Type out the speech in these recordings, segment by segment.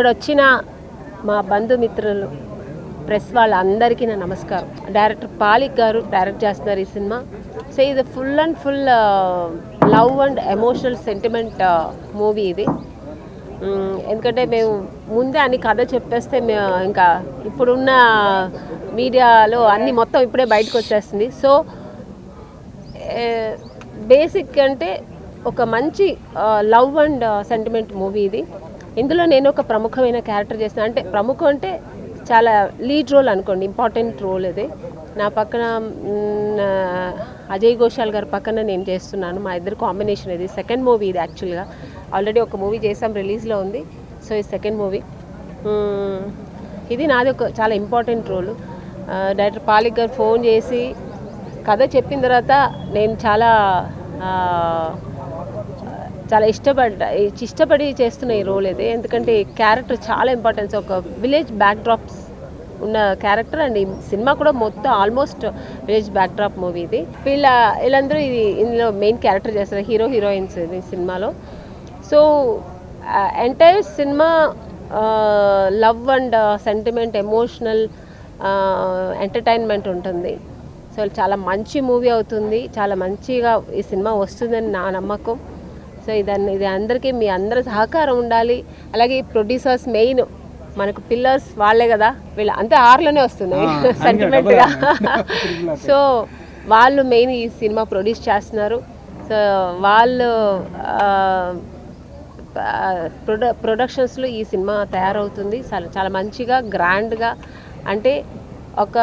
ఇక్కడ వచ్చిన మా బంధుమిత్రులు ప్రెస్ వాళ్ళందరికీ నా నమస్కారం. డైరెక్టర్ పాలిక్ గారు డైరెక్ట్ చేస్తున్నారు ఈ సినిమా. సో ఇది full and full love and emotional sentiment movie ఇది. ఎందుకంటే మేము ముందే అన్ని కథ చెప్పేస్తే ఇంకా ఇప్పుడున్న మీడియాలో అన్నీ మొత్తం ఇప్పుడే బయటకు వచ్చేస్తుంది. సో బేసిక్ అంటే ఒక మంచి లవ్ అండ్ సెంటిమెంట్ మూవీ ఇది. ఇందులో నేను ఒక ప్రముఖమైన క్యారెక్టర్ చేస్తాను. అంటే ప్రముఖం అంటే చాలా లీడ్ రోల్ అనుకోండి, ఇంపార్టెంట్ రోల్ ఇది. నా పక్కన అజయ్ ఘోషాల్ గారి పక్కన నేను చేస్తున్నాను. మా ఇద్దరు కాంబినేషన్ ఇది. సెకండ్ మూవీ ఇది. యాక్చువల్గా ఆల్రెడీ ఒక మూవీ చేసాం, రిలీజ్లో ఉంది. సో ఈ సెకండ్ మూవీ ఇది నాది ఒక చాలా ఇంపార్టెంట్ రోల్. డైరెక్టర్ పాలిక్ గారు ఫోన్ చేసి కథ చెప్పిన తర్వాత నేను చాలా ఇష్టపడి చేస్తున్న ఈ రోల్ ఇది. ఎందుకంటే ఈ క్యారెక్టర్ చాలా ఇంపార్టెన్స్. ఒక విలేజ్ బ్యాక్డ్రాప్స్ ఉన్న క్యారెక్టర్ అండ్ ఈ సినిమా కూడా మొత్తం ఆల్మోస్ట్ విలేజ్ బ్యాక్డ్రాప్ మూవీ ఇది. వీళ్ళందరూ ఇందులో మెయిన్ క్యారెక్టర్ చేస్తారు, హీరో హీరోయిన్స్ ఇది సినిమాలో. So entire cinema love and sentiment, emotional, entertainment ఉంటుంది. సో చాలా మంచి మూవీ అవుతుంది, చాలా మంచిగా ఈ సినిమా వస్తుందని నా నమ్మకం. సో ఇది అందరికీ మీ అందరి సహకారం ఉండాలి. అలాగే ప్రొడ్యూసర్స్ మెయిన్ మనకు పిల్లర్స్ వాళ్ళే కదా, వీళ్ళు అంతే ఆర్లోనే వస్తున్నాయి సెంటిమెంట్గా. సో వాళ్ళు మెయిన్ ఈ సినిమా ప్రొడ్యూస్ చేస్తున్నారు. సో వాళ్ళు ప్రొడక్షన్స్లో ఈ సినిమా తయారవుతుంది చాలా మంచిగా, గ్రాండ్గా. అంటే ఒక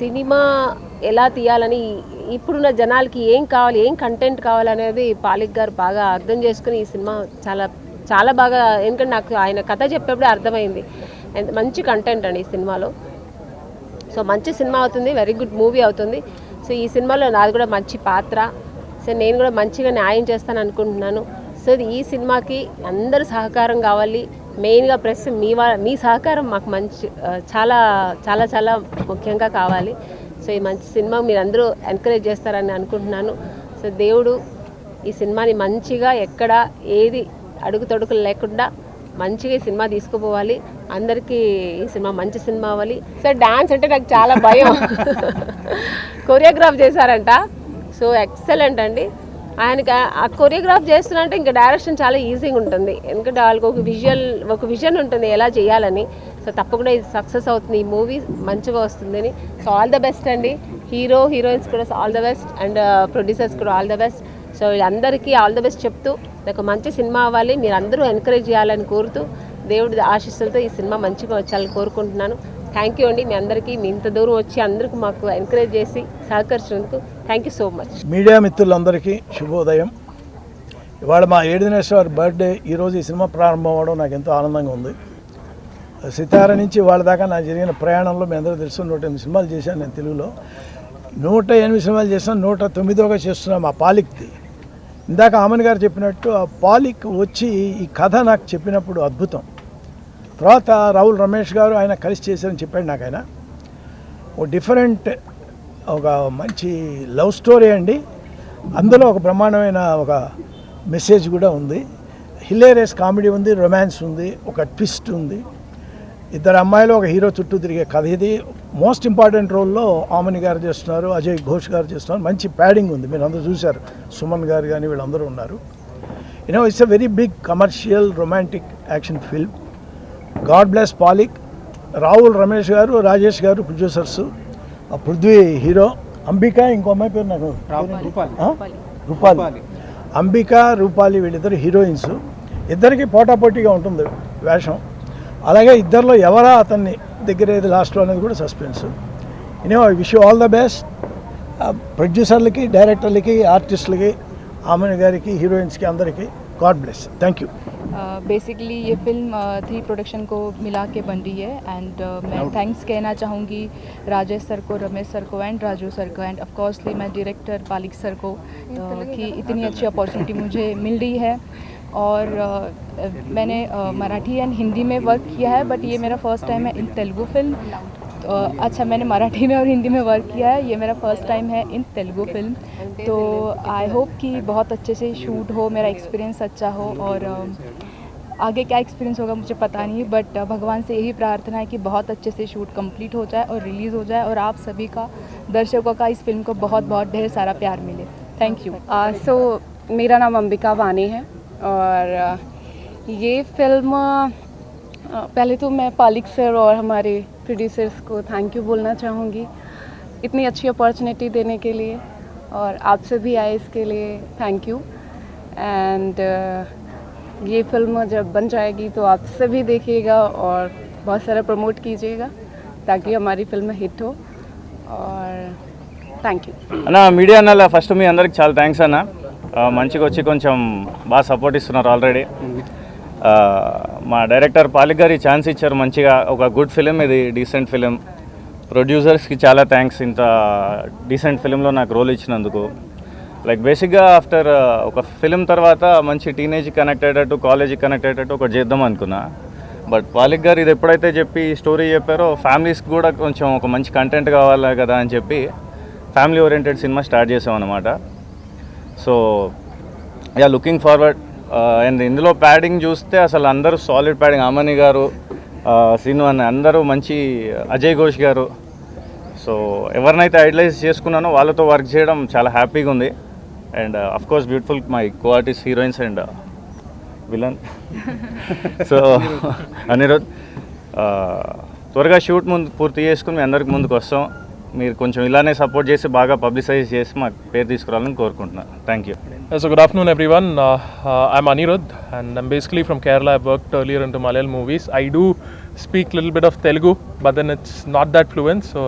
సినిమా ఎలా తీయాలని, ఇప్పుడున్న జనాలకి ఏం కావాలి, ఏం కంటెంట్ కావాలనేది పాలిక్ గారు బాగా అర్థం చేసుకుని ఈ సినిమా చాలా బాగా, ఎందుకంటే నాకు ఆయన కథ చెప్పేప్పుడే అర్థమైంది మంచి కంటెంట్ అండి ఈ సినిమాలో. సో మంచి సినిమా అవుతుంది, వెరీ గుడ్ మూవీ అవుతుంది. సో ఈ సినిమాలో నాది కూడా మంచి పాత్ర. సో నేను కూడా మంచిగా న్యాయం చేస్తాను అనుకుంటున్నాను. సో ఈ సినిమాకి అందరూ సహకారం కావాలి. మెయిన్గా ప్రెస్ మీ సహకారం మాకు చాలా చాలా చాలా ముఖ్యంగా కావాలి. సో ఈ మంచి సినిమా మీరు అందరూ ఎంకరేజ్ చేస్తారని అనుకుంటున్నాను. సో దేవుడు ఈ సినిమాని మంచిగా, ఎక్కడ ఏది అడుగుతొడుకులు లేకుండా మంచిగా ఈ సినిమా తీసుకుపోవాలి. అందరికీ ఈ సినిమా మంచి సినిమా అవ్వాలి. సో డాన్స్ అంటే నాకు చాలా భయం. కొరియోగ్రాఫ్ చేశారంట. సో ఎక్సలెంట్ అండి. ఆయనకి ఆ కొరియోగ్రాఫ్ చేస్తున్నంటే ఇంకా డైరెక్షన్ చాలా ఈజీగా ఉంటుంది. ఎందుకంటే వాళ్ళకి ఒక విజన్ ఉంటుంది ఎలా చేయాలని. సో తప్పకుండా ఇది సక్సెస్ అవుతుంది, ఈ మూవీ మంచిగా వస్తుందని. సో ఆల్ ద బెస్ట్ అండి. హీరోయిన్స్ కూడా all the best and producers కూడా ఆల్ ద బెస్ట్. సో వీళ్ళందరికీ ఆల్ ద బెస్ట్ చెప్తూ నాకు మంచి సినిమా అవ్వాలి, మీరు అందరూ ఎంకరేజ్ చేయాలని కోరుతూ, దేవుడి ఆశీస్సులతో ఈ సినిమా మంచిగా వచ్చాలని కోరుకుంటున్నాను. థ్యాంక్ యూ అండి మీ అందరికీ. మీ ఇంత దూరం వచ్చి అందరికీ మాకు ఎంకరేజ్ చేసి సహకరించినందుకు thank you so much. Media మిత్రులందరికీ శుభోదయం. ఇవాళ మా 7 దినేశ్వర్ బర్త్డే. ఈరోజు ఈ సినిమా ప్రారంభం అవ్వడం నాకు ఎంతో ఆనందంగా ఉంది. సితార నుంచి వాళ్ళ దాకా నాకు జరిగిన ప్రయాణంలో మీ అందరూ తెలుసు 108 సినిమాలు చేశాను నేను తెలుగులో. 108 సినిమాలు చేశాను, 109గా చేస్తున్నాం ఆ పాలిక్ది. ఇందాక ఆమన్ గారు చెప్పినట్టు ఆ పాలిక్ వచ్చి ఈ కథ నాకు చెప్పినప్పుడు అద్భుతం. తర్వాత రావుల్ రమేష్ గారు ఆయన కలిసి చేశారని చెప్పాడు నాకు. ఆయన ఒక డిఫరెంట్, ఒక మంచి లవ్ స్టోరీ అండి. అందులో ఒక బ్రహ్మాండమైన ఒక మెసేజ్ కూడా ఉంది. హిలేరియస్ కామెడీ ఉంది, రొమాన్స్ ఉంది, ఒక ట్విస్ట్ ఉంది. ఇద్దరు అమ్మాయిలు ఒక హీరో చుట్టూ తిరిగే కథ ఇది. మోస్ట్ ఇంపార్టెంట్ రోల్లో ఆమని గారు చేస్తున్నారు, అజయ్ ఘోష్ గారు చేస్తున్నారు. మంచి ప్యాడింగ్ ఉంది, మీరు అందరూ చూశారు. సుమన్ గారు కానీ వీళ్ళందరూ ఉన్నారు. It's a very big commercial romantic action film. God bless పాలిక్. రావుల్ రమేష్ గారు, రాజేష్ గారు ప్రొడ్యూసర్స్, పృథ్వీ హీరో, అంబిక ఇంకో అమ్మాయి పేరు నాకు రూపాలి. అంబిక, రూపాలి వీళ్ళిద్దరు హీరోయిన్స్. ఇద్దరికి పోటాపోటీగా ఉంటుంది వేషం. అలాగే ఇద్దరిలో ఎవరా అతన్ని దగ్గర ఏది లాస్ట్లో అనేది కూడా suspense. I wish you all the best. ప్రొడ్యూసర్లకి, డైరెక్టర్లకి, ఆర్టిస్టులకి, ఆమెన్ గారికి, హీరోయిన్స్కి అందరికీ god bless. Thank you. Basically ये फिल्म 3 प्रोडक्शन को मिला के बन रही है एंड मैं थैंक्स कहना चाहूँगी राजेश सर को, रमेश सर को एंड राजू सर को एंड ऑफकोर्सली मैं डायरेक्टर पालिक सर को कि इतनी अच्छी अपॉर्चुनिटी मुझे मिल रही है. और मैंने मराठी एंड हिंदी में वर्क किया है, बट ये मेरा फर्स्ट टाइम है इन तेलुगु फिल्म. अच्छा, मैंने मराठी में और हिंदी में वर्क किया है, ये मेरा फर्स्ट टाइम है इन तेलुगु फिल्म. तो आई होप कि बहुत अच्छे से शूट हो, मेरा एक्सपीरियंस अच्छा हो और आगे क्या एक्सपीरियंस होगा मुझे पता नहीं, बट भगवान से यही प्रार्थना है कि बहुत अच्छे से शूट कंप्लीट हो जाए और रिलीज़ हो जाए और आप सभी का, दर्शकों का इस फिल्म को बहुत बहुत ढेर सारा प्यार मिले। Thank you. सो मेरा नाम अंबिका वानी है और ये फिल्म पहले तो मैं पालिक सर और हमारे प्रोड्यूसर्स को थैंक यू बोलना चाहूँगी इतनी अच्छी अपॉर्चुनिटी देने के लिए, और आपसे भी आए इसके लिए थैंक यू। एंड ये फिल्म जब बन जाएगी तो आप सभी देखिएगा और बहुत सारा प्रमोट कीजिएगा ताकि हमारी फिल्म हिट हो, और థ్యాంక్ యూ అన్న. మీడియా అన్న ఫస్ట్ మీ అందరికి చాలా థ్యాంక్స్ అన్న. మంచిగా వచ్చి కొంచెం బాగా సపోర్ట్ ఇస్తున్నారు ఆల్రెడీ. మా డైరెక్టర్ పాలిక్ గారి ఛాన్స్ ఇచ్చారు మంచిగా, ఒక గుడ్ ఫిలిం ఇది, డీసెంట్ ఫిలిం. ప్రొడ్యూసర్స్కి చాలా థ్యాంక్స్ ఇంత డీసెంట్ ఫిలింలో నాకు రోల్ ఇచ్చినందుకు. లైక్ బేసిక్గా ఆఫ్టర్ ఒక ఫిలిం తర్వాత మంచి టీనేజ్ కనెక్ట్ అయ్యేటట్టు, కాలేజీకి కనెక్ట్ అయ్యేటట్టు ఒకటి చేద్దాం అనుకున్నా. బట్ పాలిక్ గారు ఇది ఎప్పుడైతే చెప్పి స్టోరీ చెప్పారో ఫ్యామిలీస్కి కూడా కొంచెం ఒక మంచి కంటెంట్ కావాలి కదా అని చెప్పి ఫ్యామిలీ ఓరియంటెడ్ సినిమా స్టార్ట్ చేసామన్నమాట. So yeah, looking forward. And ఇందులో ప్యాడింగ్ చూస్తే అసలు అందరూ సాలిడ్ ప్యాడింగ్. అమని గారు, సీను అని అందరూ మంచి, అజయ్ ఘోష్ గారు. సో ఎవరినైతే ఐడలైజ్ చేసుకున్నానో వాళ్ళతో వర్క్ చేయడం చాలా హ్యాపీగా ఉంది. And of course beautiful my co artist heroines and villain. So Anirudh, త్వరగా షూట్ ముందు పూర్తి చేసుకుని మీ అందరికి ముందుకు వస్తాం. మీరు కొంచెం ఇలానే సపోర్ట్ చేసి బాగా పబ్లిసైజ్ చేసి మాకు పేరు తీసుకురావాలని కోరుకుంటున్నాను. Thank you. So good afternoon everyone. I'm Anirudh and I'm basically from Kerala. I've worked earlier into Malayalam movies. I do speak a little bit of Telugu, but then it's not that fluent, so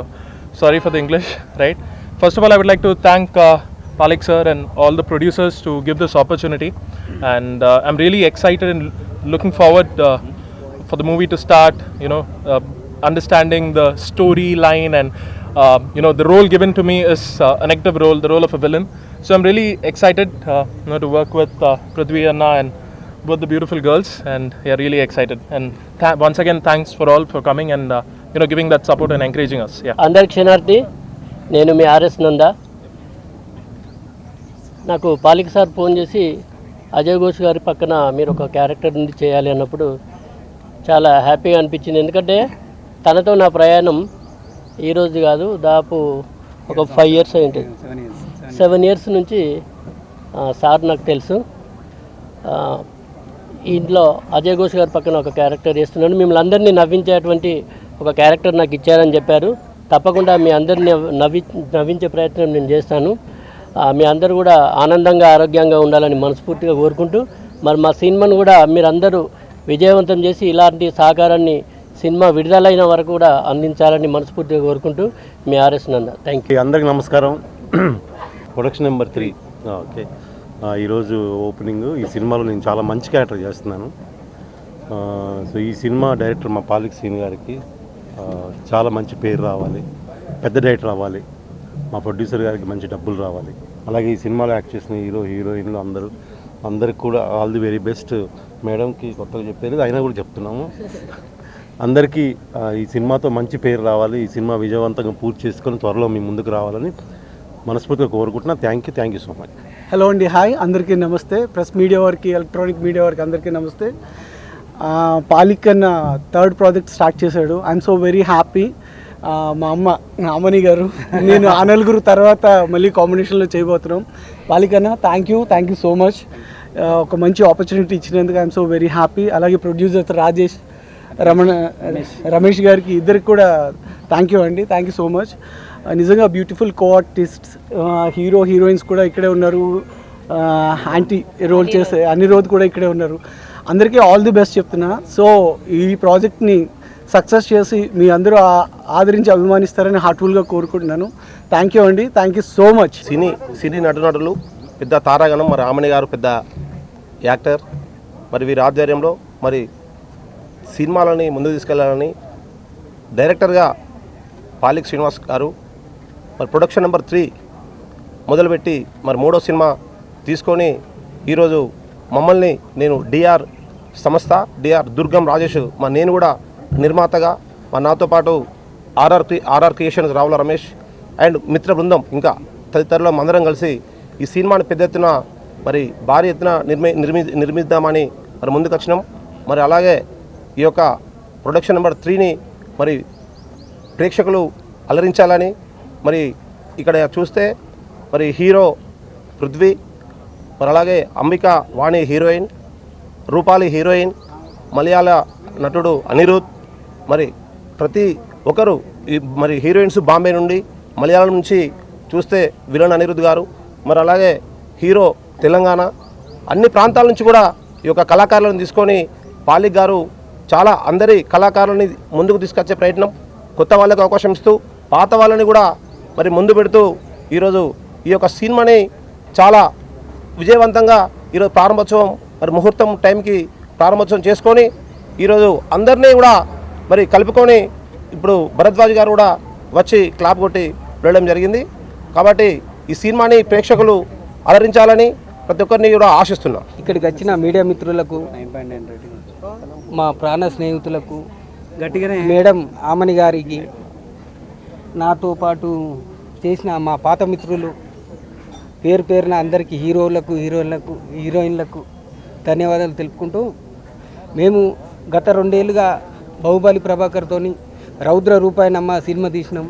sorry for the English, right? First of all, I would like to thank Palik sir and all the producers to give this opportunity, and I'm really excited and looking forward for the movie to start, understanding the storyline, and the role given to me is a negative role, the role of a villain. So I'm really excited to work with Prithvi Anna and both the beautiful girls, and yeah, really excited. And once again, thanks for all for coming and giving that support and encouraging us. Yeah. అందరి క్షణార్థి, నేను మీ RS Nanda. నాకు పాలిక్ sir phone చేసి అజయ్ ఘోష్ గారి పక్కన మీరు ఒక character నుండి చేయాలి అన్నప్పుడు చాలా హ్యాపీగా అనిపించింది. ఎందుకంటే తనతో నా ప్రయాణం ఈరోజు కాదు, దాదాపు ఒక 5 years అయింది. 7 years నుంచి సార్ నాకు తెలుసు. ఇంట్లో అజయ్ ఘోష్ గారి పక్కన ఒక క్యారెక్టర్ చేస్తున్నాను. మిమ్మల్ని అందరినీ నవ్వించేటువంటి ఒక క్యారెక్టర్ నాకు ఇచ్చారని చెప్పారు. తప్పకుండా మీ అందరినీ నవ్వించే ప్రయత్నం నేను చేస్తాను. మీ అందరూ కూడా ఆనందంగా, ఆరోగ్యంగా ఉండాలని మనస్ఫూర్తిగా కోరుకుంటూ, మరి మా సినిమాను కూడా మీరందరూ విజయవంతం చేసి ఇలాంటి సహకారాన్ని సినిమా విడుదలైన వరకు కూడా అందించాలని మనస్ఫూర్తిగా కోరుకుంటూ మీ ఆర్ఎస్ నంద. Thank you. అందరికీ నమస్కారం. Production number 3. ఓకే, ఈరోజు ఓపెనింగ్. ఈ సినిమాలో నేను చాలా మంచి క్యారెక్టర్ చేస్తున్నాను. సో ఈ సినిమా డైరెక్టర్ మా పాలిక్ సీన్ గారికి చాలా మంచి పేరు రావాలి, పెద్ద డైరెక్టర్ అవ్వాలి. మా ప్రొడ్యూసర్ గారికి మంచి డబ్బులు రావాలి. అలాగే ఈ సినిమాలో యాక్ట్ చేసిన హీరోయిన్లు అందరికి కూడా ఆల్ ది వెరీ బెస్ట్. మేడంకి కొత్తగా చెప్పేది అయినా కూడా చెప్తున్నాము. అందరికీ ఈ సినిమాతో మంచి పేరు రావాలి. ఈ సినిమా విజయవంతంగా పూర్తి చేసుకొని త్వరలో మీ ముందుకు రావాలని మనస్ఫూర్తిగా కోరుకుంటున్నా. Thank you so much. Hello అండి, హాయ్ అందరికీ నమస్తే. ప్రెస్ మీడియా వారికి, ఎలక్ట్రానిక్ మీడియా వారికి అందరికీ నమస్తే. పాలిక్ అన్న 3rd ప్రాజెక్ట్ స్టార్ట్ చేశాడు. I'm so very happy. మా అమ్మ అమని గారు, నేను ఆ నలుగురు తర్వాత మళ్ళీ కాంబినేషన్లో చేయబోతున్నాం. పాలిక్ అన్న థ్యాంక్ యూ సో మచ్. ఒక మంచి ఆపర్చునిటీ ఇచ్చినందుకు ఐఎమ్ సో వెరీ హ్యాపీ. అలాగే ప్రొడ్యూసర్ రాజేష్, రమేష్ గారికి, ఇద్దరికి కూడా థ్యాంక్ యూ అండి. Thank you so much. నిజంగా బ్యూటిఫుల్ కో ఆర్టిస్ట్స్, హీరోయిన్స్ కూడా ఇక్కడే ఉన్నారు. యాంటీ రోల్ చేసే అనిరుద్ కూడా ఇక్కడే ఉన్నారు. అందరికీ ఆల్ ది బెస్ట్ చెప్తున్నా. సో ఈ ప్రాజెక్ట్ని సక్సెస్ చేసి మీ అందరూ ఆదరించి అభిమానిస్తారని హార్ట్ఫుల్గా కోరుకుంటున్నాను. థ్యాంక్ యూ అండి. Thank you so much. సినీ నటులు పెద్ద తారాగణం. మరి ఆమని గారు పెద్ద యాక్టర్. మరి వీరి ఆధ్వర్యంలో మరి సినిమాలని ముందుకు తీసుకెళ్లాలని డైరెక్టర్గా పాలిక్ శ్రీనివాస్ గారు మరి ప్రొడక్షన్ నెంబర్ 3 మొదలుపెట్టి మరి 3వ సినిమా తీసుకొని ఈరోజు మమ్మల్ని, నేను డిఆర్ సంస్థ, డిఆర్ దుర్గం రాజేష్, నేను కూడా నిర్మాతగా, నాతో పాటు RR Creations Ravula Ramesh and మిత్ర బృందం ఇంకా తదితరులు అందరం కలిసి ఈ సినిమాని పెద్ద ఎత్తున మరి భారీ ఎత్తున నిర్మిద్దామని మరి ముందుకు వచ్చినాం. మరి అలాగే ఈ యొక్క ప్రొడక్షన్ నెంబర్ 3ని మరి ప్రేక్షకులు అలరించాలని మరి ఇక్కడ చూస్తే మరి హీరో పృథ్వీ, మరి అలాగే అంబిక వాణి హీరోయిన్, రూపాలి హీరోయిన్, మలయాళ నటుడు అనిరుద్, మరి ప్రతి ఒక్కరు మరి హీరోయిన్స్ బాంబే నుండి, మలయాళం నుంచి చూస్తే విలన్ అనిరుద్ గారు, మరి అలాగే హీరో తెలంగాణ, అన్ని ప్రాంతాల నుంచి కూడా ఈ యొక్క కళాకారులను తీసుకొని పాలిక్ గారు చాలా అందరి కళాకారులని ముందుకు తీసుకొచ్చే ప్రయత్నం, కొత్త వాళ్ళకి అవకాశం ఇస్తూ పాత వాళ్ళని కూడా మరి ముందు పెడుతూ ఈరోజు ఈ యొక్క సినిమాని చాలా విజయవంతంగా ఈరోజు ప్రారంభోత్సవం మరి ముహూర్తం టైంకి ప్రారంభోత్సవం చేసుకొని ఈరోజు అందరినీ కూడా మరి కలుపుకొని ఇప్పుడు భరద్వాజ్ గారు కూడా వచ్చి క్లాప్ కొట్టి వెళ్ళడం జరిగింది. కాబట్టి ఈ సినిమాని ప్రేక్షకులు అలరించాలని ప్రతి ఒక్కరిని కూడా ఆశిస్తున్నాం. ఇక్కడికి వచ్చిన మీడియా మిత్రులకు, మా ప్రాణ స్నేహితులకు, మేడం ఆమని గారికి, నాతో పాటు చేసిన మా పాత మిత్రులు పేరు పేరున అందరికీ హీరోయిన్లకు ధన్యవాదాలు తెలుపుకుంటూ, మేము గత 2 ఏళ్ళుగా బాహుబలి ప్రభాకర్తోని రౌద్ర రూపాయనమ్మ సినిమా తీసినాం.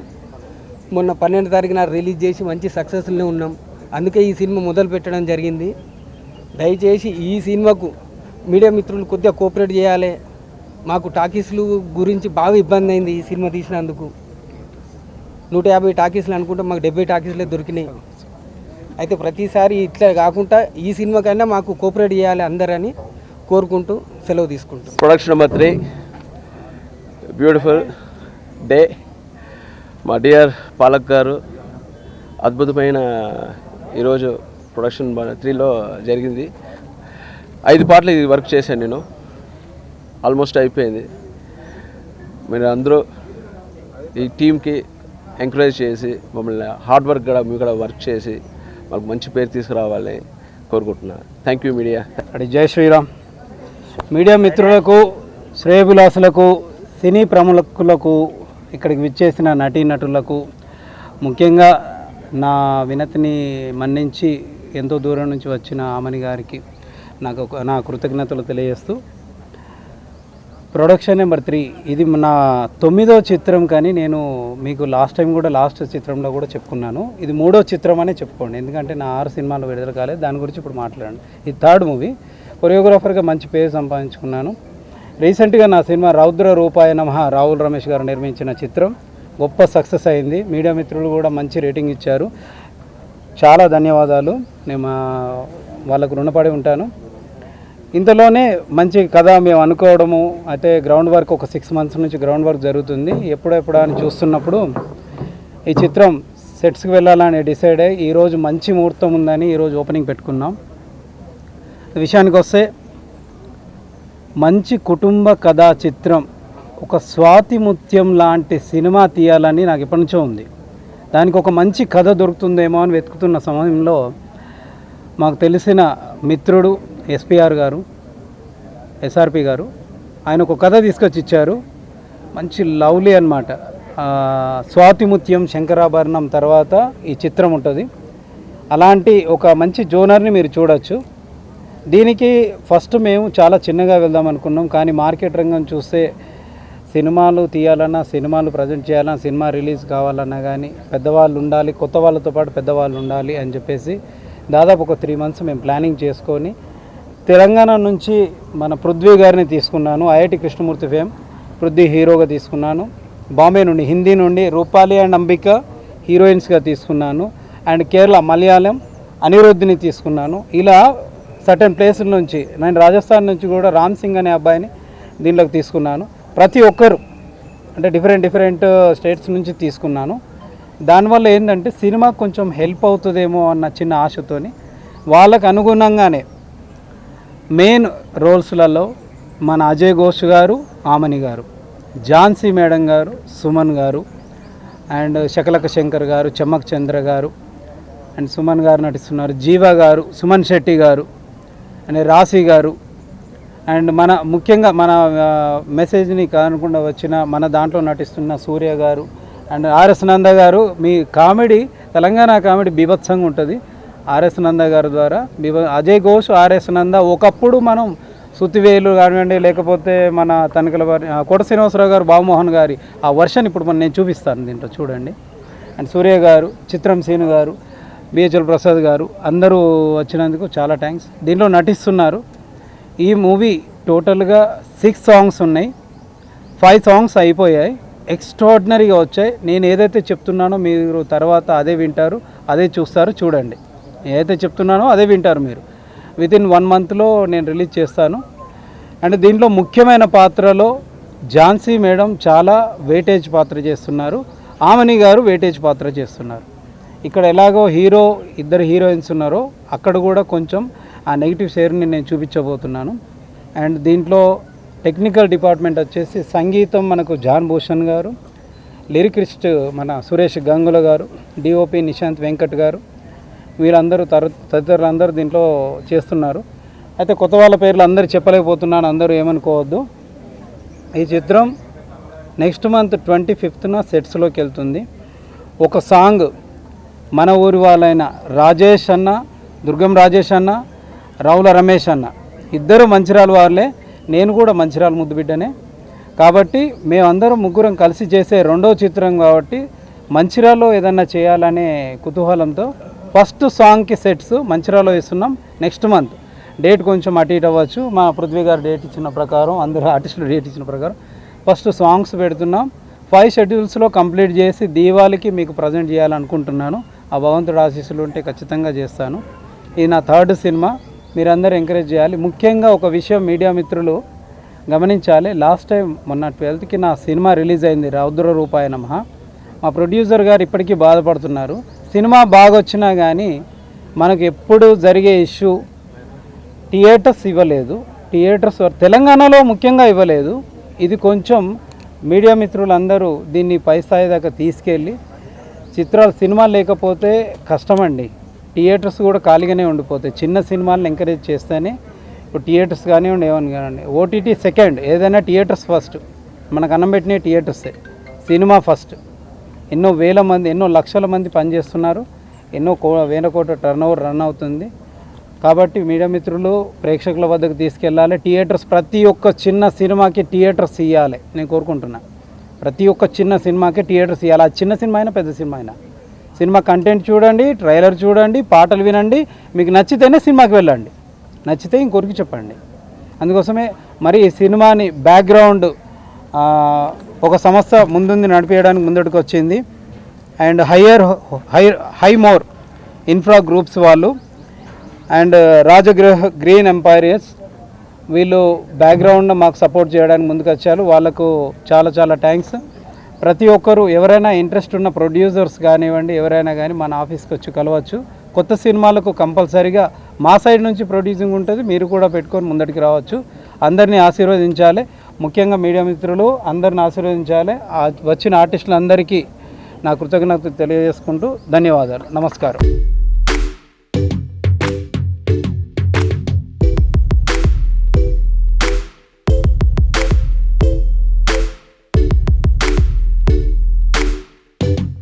మొన్న 12వ తారీఖున రిలీజ్ చేసి మంచి సక్సెస్లో ఉన్నాం. అందుకే ఈ సినిమా మొదలు పెట్టడం జరిగింది. దయచేసి ఈ సినిమాకు మీడియా మిత్రులు కొద్దిగా కోఆపరేట్ చేయాలి. మాకు టాకీస్లు గురించి బాగా ఇబ్బంది అయింది ఈ సినిమా తీసినందుకు. 150 టాకీస్లు అనుకుంటే మాకు 70 టాకీస్లే దొరికినాయి. అయితే ప్రతిసారి ఇట్లా కాకుండా ఈ సినిమా కన్నా మాకు కోఆపరేట్ చేయాలి అందరని కోరుకుంటూ సెలవు తీసుకుంటాం. Production number 3 beautiful day. మా డియర్ పాలక్ గారు అద్భుతమైన ఈరోజు ప్రొడక్షన్ 3లో జరిగింది. 5 పార్ట్లు ఇది వర్క్ చేశాను నేను. ఆల్మోస్ట్ అయిపోయింది. మీరు అందరూ ఈ టీంకి ఎంకరేజ్ చేసి మమ్మల్ని హార్డ్ వర్క్ కూడా మీరు కూడా వర్క్ చేసి మాకు మంచి పేరు తీసుకురావాలని కోరుకుంటున్నాను. Thank you media. జై శ్రీరామ్. మీడియా మిత్రులకు, శ్రేయభిలాసులకు, సినీ ప్రముఖులకు, ఇక్కడికి విచ్చేసిన నటీనటులకు, ముఖ్యంగా నా వినతిని మన్నించి ఎంతో దూరం నుంచి వచ్చిన ఆమని గారికి నా కృతజ్ఞతలు తెలియజేస్తూ, ప్రొడక్షన్ నెంబర్ 3 ఇది నా 9వ చిత్రం. కానీ నేను మీకు లాస్ట్ చిత్రంలో కూడా చెప్పుకున్నాను, ఇది 3వ చిత్రం అనే చెప్పుకోండి. ఎందుకంటే నా 6 సినిమాలు విడుదల కాలేదు, దాని గురించి ఇప్పుడు మాట్లాడండి. ఇది 3rd మూవీ. కొరియోగ్రాఫర్గా మంచి పేరు సంపాదించుకున్నాను. రీసెంట్గా నా సినిమా రౌద్ర రూపాయ నమః రాహుల్ రమేష్ గారు నిర్మించిన చిత్రం గొప్ప సక్సెస్ అయింది. మీడియా మిత్రులు కూడా మంచి రేటింగ్ ఇచ్చారు. చాలా ధన్యవాదాలు. నేను వాళ్ళకు రుణపడి ఉంటాను. ఇంతలోనే మంచి కథ మేము అనుకోవడము, అయితే గ్రౌండ్ వర్క్ ఒక 6 months నుంచి గ్రౌండ్ వర్క్ జరుగుతుంది. ఎప్పుడెప్పుడు అని చూస్తున్నప్పుడు ఈ చిత్రం సెట్స్కి వెళ్ళాలని డిసైడ్ అయ్యి ఈరోజు మంచి ముహూర్తం ఉందని ఈరోజు ఓపెనింగ్ పెట్టుకున్నాం. విషయానికి వస్తే మంచి కుటుంబ కథా చిత్రం, ఒక స్వాతి ముత్యం లాంటి సినిమా తీయాలని నాకు ఎప్పటి నుంచో ఉంది. దానికి ఒక మంచి కథ దొరుకుతుందేమో అని వెతుకుతున్న సమయంలో మాకు తెలిసిన మిత్రుడు ఎస్పీఆర్ గారు, ఎస్ఆర్పి గారు, ఆయన ఒక కథ తీసుకొచ్చి ఇచ్చారు. మంచి లవ్లీ అన్నమాట. స్వాతి ముత్యం శంకరాభరణం తర్వాత ఈ చిత్రం ఉంటుంది. అలాంటి ఒక మంచి జోనర్ని మీరు చూడొచ్చు. దీనికి ఫస్ట్ మేము చాలా చిన్నగా వెళ్దాం అనుకున్నాం. కానీ మార్కెట్ రంగం చూస్తే సినిమాలు తీయాలన్నా, సినిమాలు ప్రజెంట్ చేయాలన్నా, సినిమా రిలీజ్ కావాలన్నా కానీ పెద్దవాళ్ళు ఉండాలి, కొత్త వాళ్ళతో పాటు పెద్దవాళ్ళు ఉండాలి అని చెప్పేసి దాదాపు ఒక 3 months మేము ప్లానింగ్ చేసుకొని తెలంగాణ నుంచి మన పృథ్వీ గారిని తీసుకున్నాను. ఐఐటి కృష్ణమూర్తి ఫేమ్ పృథ్వీ హీరోగా తీసుకున్నాను. బాంబే నుండి, హిందీ నుండి రూపాలి అండ్ అంబిక హీరోయిన్స్గా తీసుకున్నాను. అండ్ కేరళ మలయాళం అనిరుద్ధిని తీసుకున్నాను. ఇలా సర్టెన్ ప్లేసుల నుంచి, నేను రాజస్థాన్ నుంచి కూడా రామ్ సింగ్ అనే అబ్బాయిని దీనిలోకి తీసుకున్నాను. ప్రతి ఒక్కరు అంటే డిఫరెంట్ స్టేట్స్ నుంచి తీసుకున్నాను. దానివల్ల ఏంటంటే సినిమా కొంచెం హెల్ప్ అవుతుందేమో అన్న చిన్న ఆశతోని వాళ్ళకు అనుగుణంగానే మెయిన్ రోల్స్లలో మన అజయ్ ఘోష్ గారు, ఆమని గారు, ఝాన్సీ మేడం గారు, సుమన్ గారు, అండ్ శకలక శంకర్ గారు, చెమ్మక్ చంద్ర గారు అండ్ సుమన్ గారు నటిస్తున్నారు. జీవా గారు, సుమన్ శెట్టి గారు అండ్ రాశి గారు అండ్ మన ముఖ్యంగా మన మెసేజ్ని కానకుండా వచ్చిన మన దాంట్లో నటిస్తున్న సూర్య గారు అండ్ ఆర్ఎస్ నంద గారు. మీ కామెడీ, తెలంగాణ కామెడీ బీభత్సంగా ఉంటుంది. ఆర్ఎస్ నంద గారి ద్వారా అజయ్ ఘోష్, ఆర్ఎస్ నంద ఒకప్పుడు మనం సుత్తివేలు కానివ్వండి, లేకపోతే మన తనికల వారి కోట శ్రీనివాసరావు గారు, బాబుమోహన్ గారి ఆ వర్షన్ ఇప్పుడు నేను చూపిస్తాను దీంట్లో చూడండి. అండ్ సూర్య గారు, చిత్రం సీను గారు, బిహెచ్ఎల్ ప్రసాద్ గారు అందరూ వచ్చినందుకు చాలా థ్యాంక్స్. దీంట్లో నటిస్తున్నారు. ఈ మూవీ టోటల్గా 6 సాంగ్స్ ఉన్నాయి. 5 సాంగ్స్ అయిపోయాయి. ఎక్స్ట్రాడినరీగా వచ్చాయి. నేను ఏదైతే చెప్తున్నానో మీరు తర్వాత అదే వింటారు, అదే చూస్తారు. చూడండి, ఏదైతే చెప్తున్నానో అదే వింటారు మీరు. వితిన్ 1 మంత్లో నేను రిలీజ్ చేస్తాను. అండ్ దీంట్లో ముఖ్యమైన పాత్రలో ఝాన్సీ మేడం చాలా వెయిటేజ్ పాత్ర చేస్తున్నారు. ఆమని గారు వెయిటేజ్ పాత్ర చేస్తున్నారు. ఇక్కడ ఎలాగో ఇద్దరు హీరోయిన్స్ ఉన్నారో అక్కడ కూడా కొంచెం ఆ నెగిటివ్ షేర్ని నేను చూపించబోతున్నాను. అండ్ దీంట్లో టెక్నికల్ డిపార్ట్మెంట్ వచ్చేసి సంగీతం మనకు జాన్ భూషణ్ గారు, లిరికిస్ట్ మన సురేష్ గంగుల గారు, డిఓపి నిశాంత్ వెంకట్ గారు, వీళ్ళందరూ తదితరులందరూ దీంట్లో చేస్తున్నారు. అయితే కొత్త వాళ్ళ పేర్లు అందరూ చెప్పలేకపోతున్నాను, అందరూ ఏమనుకోవద్దు. ఈ చిత్రం నెక్స్ట్ మంత్ 25న సెట్స్లోకి వెళ్తుంది. ఒక సాంగ్ మన ఊరి వాళ్ళైన రాజేష్ అన్న, దుర్గం రాజేష్ అన్న, రావుల రమేష్ అన్న ఇద్దరు మంచిర్యాల వాళ్ళే, నేను కూడా మంచిర్యాల ముద్దుబిడ్డనే. కాబట్టి మేమందరం ముగ్గురం కలిసి చేసే రెండో చిత్రం కాబట్టి మంచిర్యాలలో ఏదన్నా చేయాలనే కుతూహలంతో ఫస్ట్ సాంగ్కి సెట్స్ మంచిర్యాలలో ఇస్తున్నాం. నెక్స్ట్ మంత్ డేట్ కొంచెం అటు ఇటు అవ్వచ్చు, మా పృథ్వీ గారు డేట్ ఇచ్చిన ప్రకారం, అందరూ ఆర్టిస్టులు డేట్ ఇచ్చిన ప్రకారం ఫస్ట్ సాంగ్స్ పెడుతున్నాం. 5 షెడ్యూల్స్లో కంప్లీట్ చేసి దీవాళికి మీకు ప్రజెంట్ చేయాలనుకుంటున్నాను. ఆ భగవంతుడు ఆశీస్సులు ఉంటే ఖచ్చితంగా చేస్తాను. ఇది నా 3rd సినిమా. మీరందరూ ఎంకరేజ్ చేయాలి. ముఖ్యంగా ఒక విషయం మీడియా మిత్రులు గమనించాలి. లాస్ట్ టైం మొన్న 12కి నా సినిమా రిలీజ్ అయింది, రౌద్ర రూపాయ నమః. మా ప్రొడ్యూసర్ గారు ఇప్పటికీ బాధపడుతున్నారు. సినిమా బాగా వచ్చినా కానీ మనకు ఎప్పుడు జరిగే ఇష్యూ థియేటర్స్ ఇవ్వలేదు. థియేటర్స్ తెలంగాణలో ముఖ్యంగా ఇవ్వలేదు. ఇది కొంచెం మీడియా మిత్రులందరూ దీన్ని పై స్థాయి దాకా తీసుకెళ్ళి సినిమాలు లేకపోతే కష్టమండి. థియేటర్స్ కూడా ఖాళీగానే ఉండిపోతాయి. చిన్న సినిమాలను ఎంకరేజ్ చేస్తేనే ఇప్పుడు థియేటర్స్ కానివ్వండి, ఏమని కానివ్వండి. ఓటీటీ సెకండ్, ఏదైనా థియేటర్స్ ఫస్ట్. మనకు అన్నం పెట్టిన థియేటర్సే. Cinema first. ఎన్నో వేల మంది, ఎన్నో లక్షల మంది పనిచేస్తున్నారు. ఎన్నో వేల కోట్ల టర్నోవర్ రన్ అవుతుంది. కాబట్టి మీడియా మిత్రులు ప్రేక్షకుల వద్దకు తీసుకెళ్ళాలి. థియేటర్స్ ప్రతి ఒక్క చిన్న సినిమాకి థియేటర్స్ ఇవ్వాలి నేను కోరుకుంటున్నా. ప్రతి ఒక్క చిన్న సినిమాకి థియేటర్స్ ఇవ్వాలి. ఆ చిన్న సినిమా అయినా పెద్ద సినిమా అయినా. సినిమా కంటెంట్ చూడండి, ట్రైలర్ చూడండి, పాటలు వినండి. మీకు నచ్చితేనే సినిమాకి వెళ్ళండి, నచ్చితే ఇంకొరికి చెప్పండి. అందుకోసమే మరి ఈ సినిమాని బ్యాక్గ్రౌండ్ ఒక సంస్థ ముందుంది నడిపేయడానికి ముందడుకు వచ్చింది. And high more infra groups వాళ్ళు అండ్ రాజగృహ గ్రీన్ ఎంపైరియర్స్ వీళ్ళు బ్యాక్గ్రౌండ్ మాకు సపోర్ట్ చేయడానికి ముందుకు వచ్చారు. వాళ్ళకు చాలా చాలా థ్యాంక్స్. ప్రతి ఒక్కరు ఎవరైనా ఇంట్రెస్ట్ ఉన్న ప్రొడ్యూసర్స్ కానివ్వండి, ఎవరైనా కానీ మన ఆఫీస్కి వచ్చి కలవచ్చు. కొత్త సినిమాలకు కంపల్సరీగా మా సైడ్ నుంచి ప్రొడ్యూసింగ్ ఉంటుంది, మీరు కూడా పెట్టుకొని ముందటికి రావచ్చు. అందరినీ ఆశీర్వదించాలి. ముఖ్యంగా మీడియా మిత్రులు అందరిని ఆశీర్వదించాలి. వచ్చిన ఆర్టిస్టులందరికీ నా కృతజ్ఞతలు తెలియజేసుకుంటూ ధన్యవాదాలు. నమస్కారం.